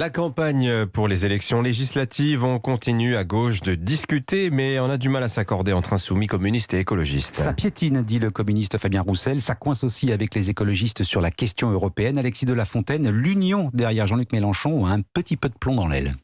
La campagne pour les élections législatives, on continue à gauche de discuter, mais on a du mal à s'accorder entre insoumis, communistes et écologistes. Ça piétine, dit le communiste Fabien Roussel. Ça coince aussi avec les écologistes sur la question européenne. Alexis de La Fontaine, l'union derrière Jean-Luc Mélenchon a un petit peu de plomb dans l'aile.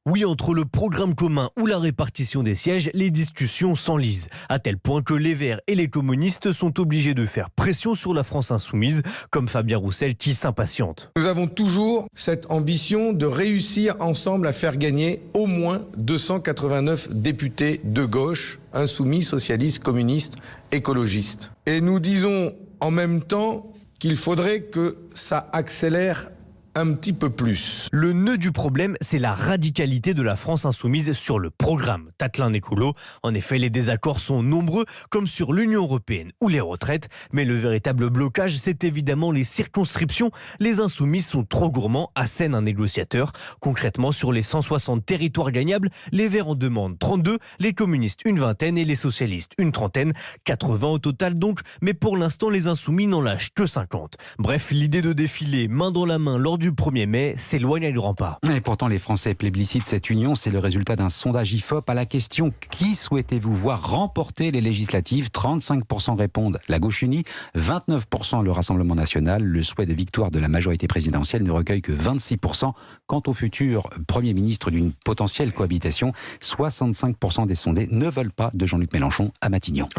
Oui, entre le programme commun ou la répartition des sièges, les discussions s'enlisent. À tel point que les Verts et les communistes sont obligés de faire pression sur la France insoumise, comme Fabien Roussel qui s'impatiente. Nous avons toujours cette ambition de réussir ensemble à faire gagner au moins 289 députés de gauche, insoumis, socialistes, communistes, écologistes. Et nous disons en même temps qu'il faudrait que ça accélère un petit peu plus. Le nœud du problème, c'est la radicalité de la France insoumise sur le programme Tatelin écolo. En effet, les désaccords sont nombreux, comme sur l'Union européenne ou les retraites. Mais le véritable blocage, c'est évidemment les circonscriptions. Les insoumis sont trop gourmands, assène un négociateur. Concrètement, sur les 160 territoires gagnables, les Verts en demandent 32, les communistes une vingtaine et les socialistes une trentaine. 80 au total donc, mais pour l'instant, les insoumis n'en lâchent que 50. Bref, l'idée de défiler main dans la main lors du 1er mai s'éloigne à grands pas. Et pourtant, les Français plébiscitent cette union. C'est le résultat d'un sondage IFOP à la question « Qui souhaitez-vous voir remporter les législatives ?» 35% répondent la gauche unie, 29% le Rassemblement national. Le souhait de victoire de la majorité présidentielle ne recueille que 26%. Quant au futur Premier ministre d'une potentielle cohabitation, 65% des sondés ne veulent pas de Jean-Luc Mélenchon à Matignon.